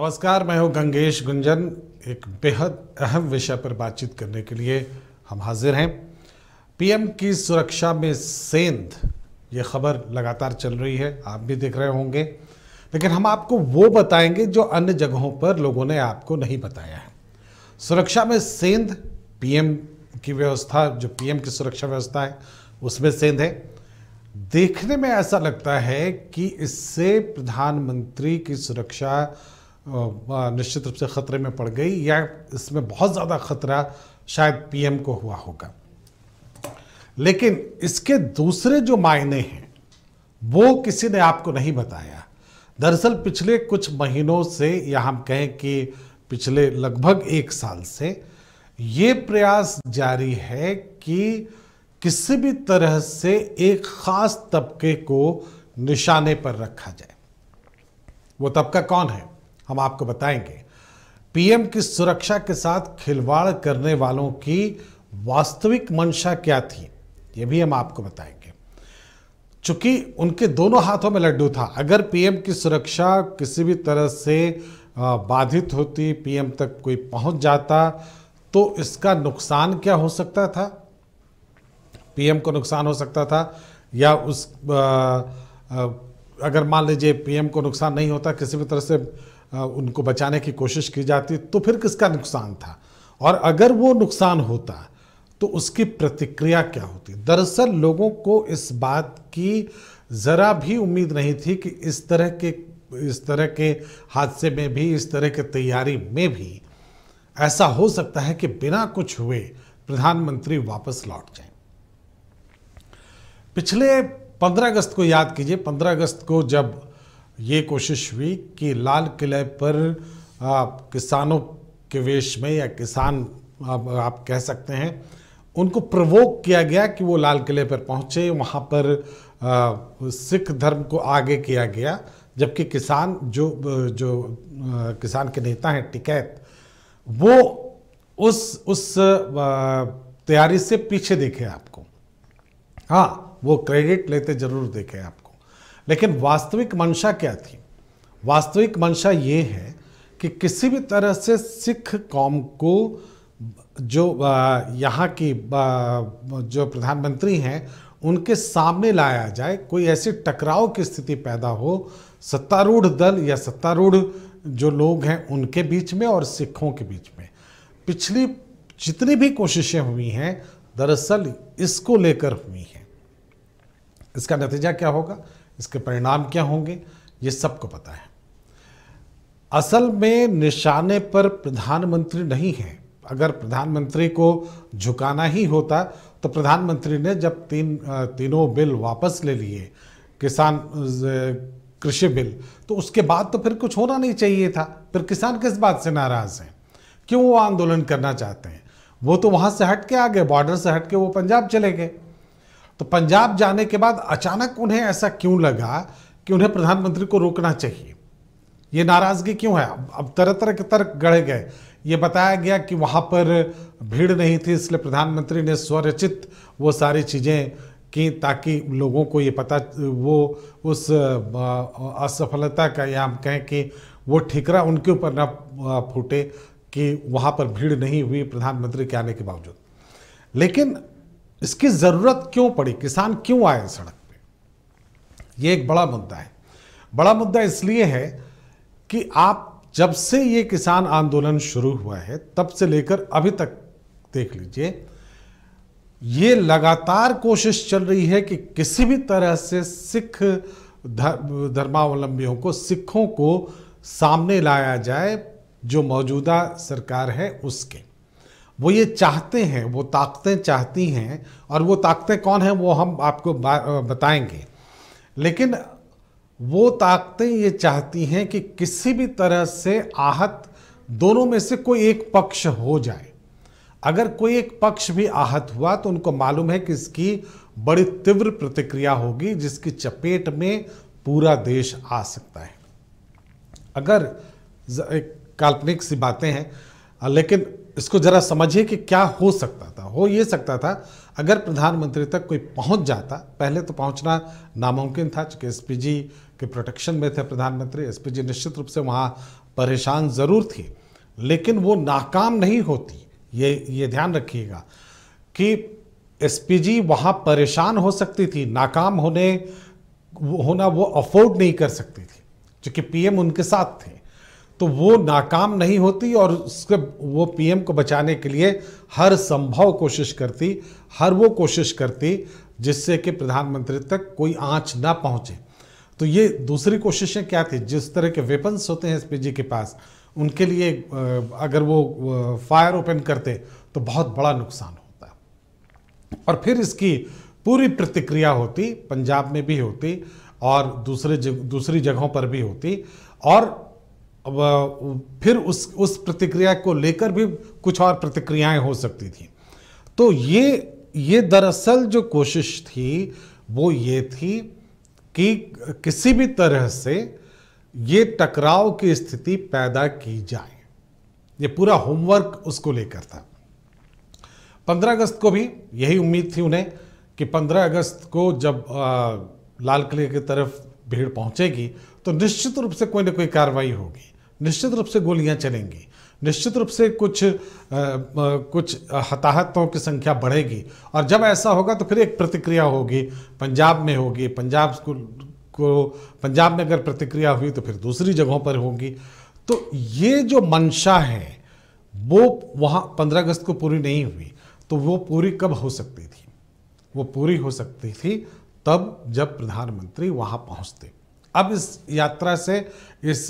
नमस्कार, मैं हूं गंगेश गुंजन। एक बेहद अहम विषय पर बातचीत करने के लिए हम हाजिर हैं। पीएम की सुरक्षा में सेंध, ये खबर लगातार चल रही है, आप भी देख रहे होंगे, लेकिन हम आपको वो बताएंगे जो अन्य जगहों पर लोगों ने आपको नहीं बताया है। सुरक्षा में सेंध, पीएम की व्यवस्था, जो पीएम की सुरक्षा व्यवस्था है उसमें सेंध है। देखने में ऐसा लगता है कि इससे प्रधानमंत्री की सुरक्षा निश्चित रूप से खतरे में पड़ गई, या इसमें बहुत ज़्यादा खतरा शायद पीएम को हुआ होगा। लेकिन इसके दूसरे जो मायने हैं वो किसी ने आपको नहीं बताया। दरअसल पिछले कुछ महीनों से, या हम कहें कि पिछले लगभग 1 साल से ये प्रयास जारी है कि किसी भी तरह से एक खास तबके को निशाने पर रखा जाए। वो तबका कौन है, हम आपको बताएंगे। पीएम की सुरक्षा के साथ खिलवाड़ करने वालों की वास्तविक मंशा क्या थी, ये भी हम आपको बताएंगे। चूंकि उनके दोनों हाथों में लड्डू था। अगर पीएम की सुरक्षा किसी भी तरह से बाधित होती, पीएम तक कोई पहुंच जाता, तो इसका नुकसान क्या हो सकता था। पीएम को नुकसान हो सकता था, या अगर मान लीजिए पीएम को नुकसान नहीं होता, किसी भी तरह से उनको बचाने की कोशिश की जाती, तो फिर किसका नुकसान था। और अगर वो नुकसान होता तो उसकी प्रतिक्रिया क्या होती। दरअसल लोगों को इस बात की ज़रा भी उम्मीद नहीं थी कि इस तरह के हादसे में भी, इस तरह की तैयारी में भी ऐसा हो सकता है कि बिना कुछ हुए प्रधानमंत्री वापस लौट जाएं। पिछले 15 अगस्त को याद कीजिए। 15 अगस्त को जब ये कोशिश हुई कि लाल किले पर किसानों के वेश में, या किसान आप कह सकते हैं, उनको प्रवोक किया गया कि वो लाल किले पर पहुंचे। वहाँ पर सिख धर्म को आगे किया गया, जबकि किसान जो किसान के नेता हैं टिकैत, वो उस तैयारी से पीछे देखे आपको। हाँ, वो क्रेडिट लेते जरूर देखे आपको, लेकिन वास्तविक मंशा क्या थी। वास्तविक मंशा ये है कि किसी भी तरह से सिख कौम को, जो यहाँ की जो प्रधानमंत्री हैं, उनके सामने लाया जाए। कोई ऐसी टकराव की स्थिति पैदा हो सत्तारूढ़ दल या सत्तारूढ़ जो लोग हैं उनके बीच में और सिखों के बीच में। पिछली जितनी भी कोशिशें हुई हैं दरअसल इसको लेकर हुई हैं। इसका नतीजा क्या होगा, इसके परिणाम क्या होंगे, ये सबको पता है। असल में निशाने पर प्रधानमंत्री नहीं है। अगर प्रधानमंत्री को झुकाना ही होता तो प्रधानमंत्री ने जब तीनों बिल वापस ले लिए, किसान कृषि बिल, तो उसके बाद तो फिर कुछ होना नहीं चाहिए था। फिर किसान किस बात से नाराज हैं, क्यों वो आंदोलन करना चाहते हैं। वो तो वहाँ से हट के आ गए, बॉर्डर से हट के वो पंजाब चले गए। तो पंजाब जाने के बाद अचानक उन्हें ऐसा क्यों लगा कि उन्हें प्रधानमंत्री को रोकना चाहिए। ये नाराज़गी क्यों है। अब तरह तरह के तर्क गढ़े गए। ये बताया गया कि वहाँ पर भीड़ नहीं थी, इसलिए प्रधानमंत्री ने स्वरचित वो सारी चीज़ें की ताकि लोगों को ये पता, वो उस असफलता का, या हम कहें कि वो ठिकरा उनके ऊपर ना फूटे कि वहाँ पर भीड़ नहीं हुई प्रधानमंत्री के आने के बावजूद। लेकिन इसकी ज़रूरत क्यों पड़ी, किसान क्यों आए सड़क पे, ये एक बड़ा मुद्दा है। बड़ा मुद्दा इसलिए है कि आप जब से ये किसान आंदोलन शुरू हुआ है तब से लेकर अभी तक देख लीजिए, ये लगातार कोशिश चल रही है कि किसी भी तरह से सिख धर्मावलंबियों को, सिखों को सामने लाया जाए, जो मौजूदा सरकार है उसके। वो ये चाहते हैं, वो ताकतें चाहती हैं, और वो ताकतें कौन हैं वो हम आपको बताएंगे। लेकिन वो ताकतें ये चाहती हैं कि किसी भी तरह से आहत दोनों में से कोई एक पक्ष हो जाए। अगर कोई एक पक्ष भी आहत हुआ तो उनको मालूम है कि इसकी बड़ी तीव्र प्रतिक्रिया होगी, जिसकी चपेट में पूरा देश आ सकता है। अगर एक काल्पनिक सी बातें हैं, लेकिन इसको जरा समझिए कि क्या हो सकता था। हो ये सकता था अगर प्रधानमंत्री तक कोई पहुंच जाता। पहले तो पहुंचना नामुमकिन था, चूँकि एसपीजी के प्रोटेक्शन में थे प्रधानमंत्री। एसपीजी निश्चित रूप से वहाँ परेशान ज़रूर थी, लेकिन वो नाकाम नहीं होती। ये ध्यान रखिएगा कि एसपीजी वहाँ परेशान हो सकती थी, नाकाम होना वो अफोर्ड नहीं कर सकती थी, क्योंकि पीएम उनके साथ थे। तो वो नाकाम नहीं होती और उसके वो पीएम को बचाने के लिए हर संभव कोशिश करती, हर वो कोशिश करती जिससे कि प्रधानमंत्री तक कोई आंच ना पहुंचे। तो ये दूसरी कोशिशें क्या थी, जिस तरह के वेपन्स होते हैं एसपीजी के पास, उनके लिए अगर वो फायर ओपन करते तो बहुत बड़ा नुकसान होता है। और फिर इसकी पूरी प्रतिक्रिया होती, पंजाब में भी होती और दूसरी जगहों पर भी होती, और फिर उस प्रतिक्रिया को लेकर भी कुछ और प्रतिक्रियाएं हो सकती थी। तो ये दरअसल जो कोशिश थी वो ये थी कि किसी भी तरह से ये टकराव की स्थिति पैदा की जाए। ये पूरा होमवर्क उसको लेकर था। 15 अगस्त को भी यही उम्मीद थी उन्हें कि 15 अगस्त को जब लाल किले की तरफ भीड़ पहुंचेगी तो निश्चित रूप से कोई ना कोई कार्रवाई होगी, निश्चित रूप से गोलियां चलेंगी, निश्चित रूप से कुछ हताहतों की संख्या बढ़ेगी। और जब ऐसा होगा तो फिर एक प्रतिक्रिया होगी, पंजाब में होगी, पंजाब में अगर प्रतिक्रिया हुई तो फिर दूसरी जगहों पर होगी। तो ये जो मंशा है वो वहाँ 15 अगस्त को पूरी नहीं हुई। तो वो पूरी कब हो सकती थी? वो पूरी हो सकती थी तब जब प्रधानमंत्री वहाँ पहुँचते। अब इस यात्रा से, इस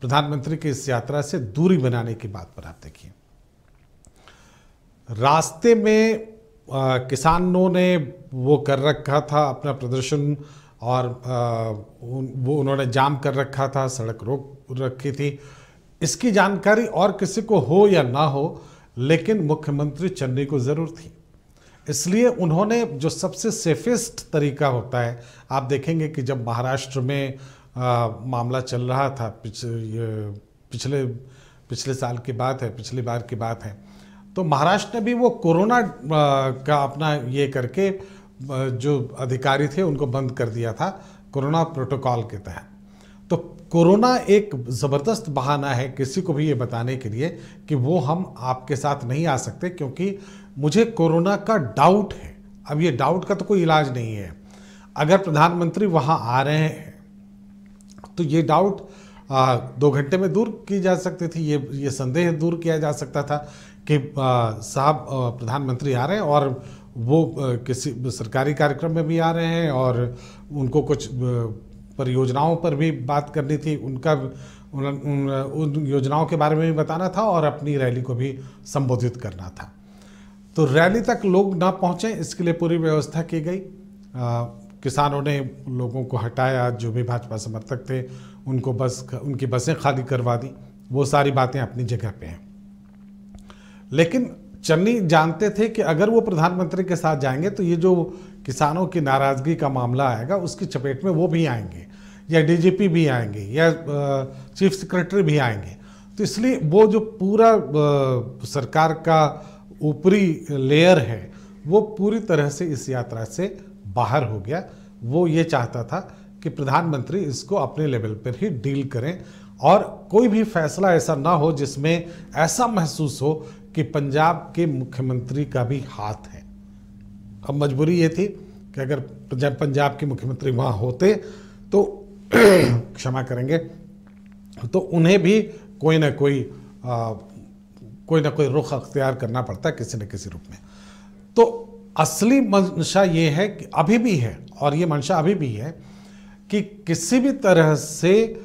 प्रधानमंत्री की इस यात्रा से दूरी बनाने की बात पर आप देखिए। रास्ते में किसानों ने वो कर रखा था अपना प्रदर्शन, और वो उन्होंने जाम कर रखा था, सड़क रोक रखी थी। इसकी जानकारी और किसी को हो या ना हो, लेकिन मुख्यमंत्री चन्नी को ज़रूर थी। इसलिए उन्होंने जो सबसे सेफेस्ट तरीका होता है, आप देखेंगे कि जब महाराष्ट्र में मामला चल रहा था, पिछले साल की बात है, पिछली बार की बात है, तो महाराष्ट्र ने भी वो कोरोना का अपना ये करके जो अधिकारी थे उनको बंद कर दिया था कोरोना प्रोटोकॉल के तहत। तो कोरोना एक ज़बरदस्त बहाना है किसी को भी ये बताने के लिए कि वो हम आपके साथ नहीं आ सकते क्योंकि मुझे कोरोना का डाउट है। अब ये डाउट का तो कोई इलाज नहीं है। अगर प्रधानमंत्री वहाँ आ रहे हैं तो ये डाउट 2 घंटे में दूर की जा सकती थी, ये संदेह दूर किया जा सकता था कि साहब प्रधानमंत्री आ रहे हैं और वो किसी सरकारी कार्यक्रम में भी आ रहे हैं और उनको कुछ परियोजनाओं पर भी बात करनी थी, उन योजनाओं के बारे में भी बताना था और अपनी रैली को भी संबोधित करना था। तो रैली तक लोग ना पहुँचे, इसके लिए पूरी व्यवस्था की गई। किसानों ने लोगों को हटाया, जो भी भाजपा समर्थक थे उनको उनकी बसें खाली करवा दी। वो सारी बातें अपनी जगह पे हैं। लेकिन चन्नी जानते थे कि अगर वो प्रधानमंत्री के साथ जाएंगे तो ये जो किसानों की नाराज़गी का मामला आएगा उसकी चपेट में वो भी आएंगे, या डीजीपी भी आएंगे, या चीफ सेक्रेटरी भी आएंगे। तो इसलिए वो जो पूरा सरकार का ऊपरी लेयर है वो पूरी तरह से इस यात्रा से बाहर हो गया। वो ये चाहता था कि प्रधानमंत्री इसको अपने लेवल पर ही डील करें और कोई भी फैसला ऐसा ना हो जिसमें ऐसा महसूस हो कि पंजाब के मुख्यमंत्री का भी हाथ है। अब मजबूरी ये थी कि अगर पंजाब के मुख्यमंत्री वहाँ होते तो क्षमा करेंगे, तो उन्हें भी कोई ना कोई रुख अख्तियार करना पड़ता किसी न किसी रूप में। तो असली मंशा ये है कि अभी भी है, और ये मंशा अभी भी है कि किसी भी तरह से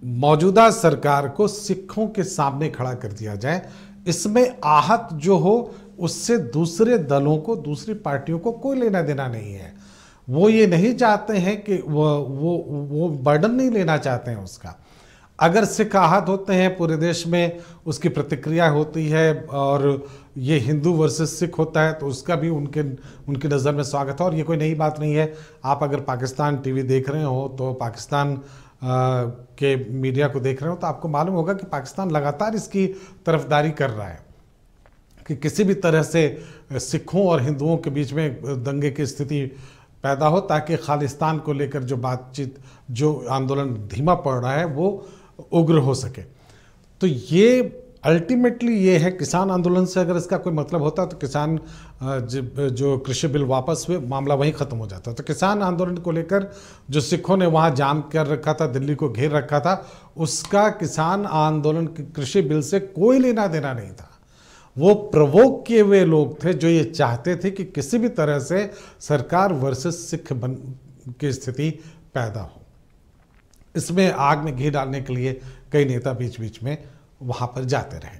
मौजूदा सरकार को सिखों के सामने खड़ा कर दिया जाए। इसमें आहत जो हो उससे दूसरे दलों को, दूसरी पार्टियों को कोई लेना देना नहीं है। वो ये नहीं चाहते हैं कि वो बर्डन नहीं लेना चाहते हैं उसका। अगर सिख आहत होते हैं पूरे देश में, उसकी प्रतिक्रिया होती है और ये हिंदू वर्सेस सिख होता है तो उसका भी उनकी नज़र में स्वागत है। और ये कोई नई बात नहीं है। आप अगर पाकिस्तान टीवी देख रहे हो तो पाकिस्तान के मीडिया को देख रहे हो तो आपको मालूम होगा कि पाकिस्तान लगातार इसकी तरफदारी कर रहा है कि किसी भी तरह से सिखों और हिंदुओं के बीच में दंगे की स्थिति पैदा हो, ताकि खालिस्तान को लेकर जो बातचीत, जो आंदोलन धीमा पड़ रहा है वो उग्र हो सके। तो ये अल्टीमेटली ये है, किसान आंदोलन से अगर इसका कोई मतलब होता तो किसान जो कृषि बिल वापस हुए, मामला वहीं ख़त्म हो जाता। तो किसान आंदोलन को लेकर जो सिखों ने वहाँ जाम कर रखा था, दिल्ली को घेर रखा था, उसका किसान आंदोलन कृषि बिल से कोई लेना देना नहीं था। वो प्रवोक किए हुए लोग थे जो ये चाहते थे कि किसी भी तरह से सरकार वर्सेस सिख की स्थिति पैदा हो। इसमें आग में घी डालने के लिए कई नेता बीच बीच में वहाँ पर जाते रहे।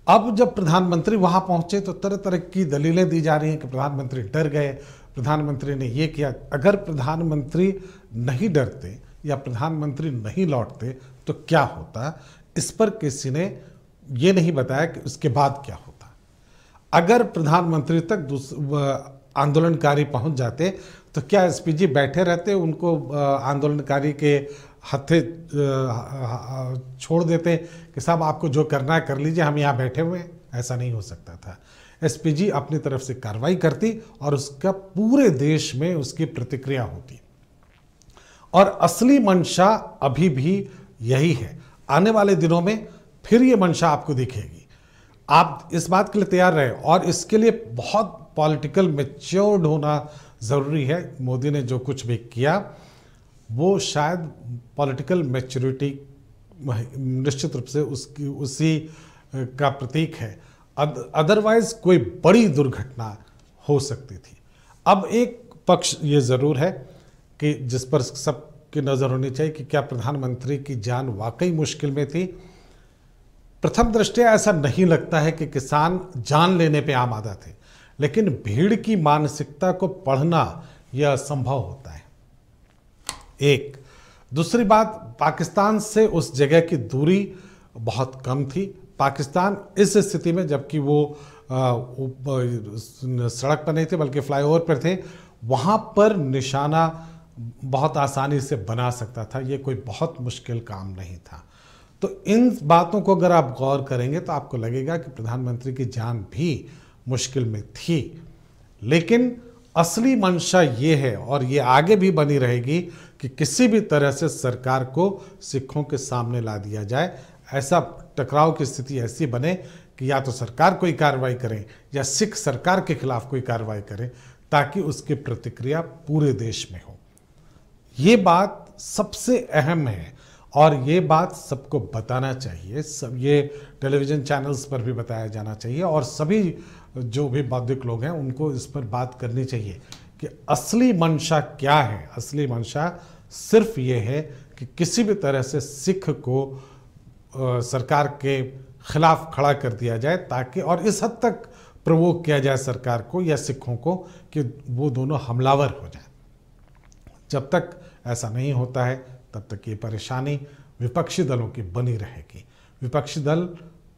अब जब प्रधानमंत्री वहाँ पहुँचे तो तरह तरह की दलीलें दी जा रही हैं कि प्रधानमंत्री डर गए, प्रधानमंत्री ने ये किया। अगर प्रधानमंत्री नहीं डरते या प्रधानमंत्री नहीं लौटते तो क्या होता, इस पर किसी ने ये नहीं बताया कि उसके बाद क्या होता। अगर प्रधानमंत्री तक आंदोलनकारी पहुंच जाते तो क्या एसपीजी बैठे रहते, उनको आंदोलनकारी के हत्थे छोड़ देते कि साहब आपको जो करना है कर लीजिए, हम यहाँ बैठे हुए हैं? ऐसा नहीं हो सकता था। एसपीजी अपनी तरफ से कार्रवाई करती और उसका पूरे देश में उसकी प्रतिक्रिया होती। और असली मंशा अभी भी यही है। आने वाले दिनों में फिर ये मंशा आपको दिखेगी। आप इस बात के लिए तैयार रहे, और इसके लिए बहुत पॉलिटिकल मैच्योर्ड होना ज़रूरी है। मोदी ने जो कुछ भी किया वो शायद पॉलिटिकल मैच्योरिटी निश्चित रूप से उसी का प्रतीक है। अदरवाइज कोई बड़ी दुर्घटना हो सकती थी। अब एक पक्ष ये ज़रूर है कि जिस पर सबकी नज़र होनी चाहिए कि क्या प्रधानमंत्री की जान वाकई मुश्किल में थी। प्रथम दृष्टया ऐसा नहीं लगता है कि किसान जान लेने पे आमादा थे, लेकिन भीड़ की मानसिकता को पढ़ना यह असंभव होता है। एक दूसरी बात, पाकिस्तान से उस जगह की दूरी बहुत कम थी। पाकिस्तान इस स्थिति में, जबकि वो सड़क पर नहीं थे बल्कि फ्लाईओवर पर थे, वहाँ पर निशाना बहुत आसानी से बना सकता था। ये कोई बहुत मुश्किल काम नहीं था। तो इन बातों को अगर आप गौर करेंगे तो आपको लगेगा कि प्रधानमंत्री की जान भी मुश्किल में थी। लेकिन असली मंशा ये है, और ये आगे भी बनी रहेगी, कि किसी भी तरह से सरकार को सिखों के सामने ला दिया जाए। ऐसा टकराव की स्थिति ऐसी बने कि या तो सरकार कोई कार्रवाई करे या सिख सरकार के खिलाफ कोई कार्रवाई करे, ताकि उसकी प्रतिक्रिया पूरे देश में हो। ये बात सबसे अहम है और ये बात सबको बताना चाहिए। सब ये टेलीविज़न चैनल्स पर भी बताया जाना चाहिए और सभी जो भी बौद्धिक लोग हैं उनको इस पर बात करनी चाहिए कि असली मंशा क्या है। असली मंशा सिर्फ ये है कि किसी भी तरह से सिख को सरकार के खिलाफ खड़ा कर दिया जाए, ताकि और इस हद तक प्रवोक किया जाए सरकार को या सिखों को कि वो दोनों हमलावर हो जाए। जब तक ऐसा नहीं होता है तब तक ये परेशानी विपक्षी दलों की बनी रहेगी। विपक्षी दल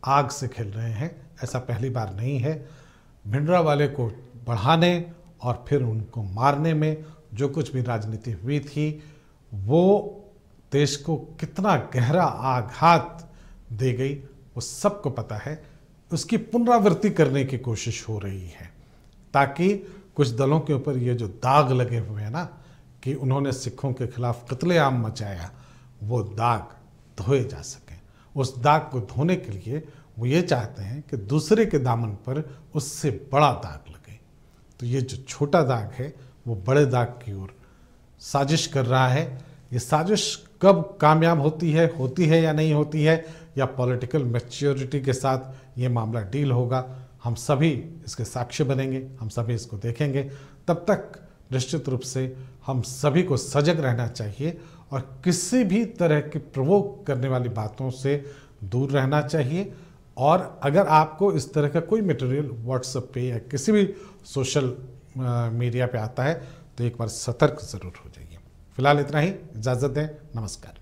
आग से खेल रहे हैं, ऐसा पहली बार नहीं है। भिंडरावाले को बढ़ाने और फिर उनको मारने में जो कुछ भी राजनीति हुई थी वो देश को कितना गहरा आघात दे गई वो सबको पता है। उसकी पुनरावृत्ति करने की कोशिश हो रही है, ताकि कुछ दलों के ऊपर ये जो दाग लगे हुए हैं ना कि उन्होंने सिखों के खिलाफ कत्लेआम मचाया, वो दाग धोए जा सकें। उस दाग को धोने के लिए वो ये चाहते हैं कि दूसरे के दामन पर उससे बड़ा दाग लगे। तो ये जो छोटा दाग है वो बड़े दाग की ओर साजिश कर रहा है। ये साजिश कब कामयाब होती है या नहीं होती है, या पॉलिटिकल मैच्योरिटी के साथ ये मामला डील होगा, हम सभी इसके साक्षी बनेंगे, हम सभी इसको देखेंगे। तब तक निश्चित रूप से हम सभी को सजग रहना चाहिए और किसी भी तरह की प्रवोक करने वाली बातों से दूर रहना चाहिए। और अगर आपको इस तरह का कोई मटेरियल व्हाट्सएप पे या किसी भी सोशल मीडिया पे आता है तो एक बार सतर्क ज़रूर हो जाइए। फिलहाल इतना ही, इजाज़त दें, नमस्कार।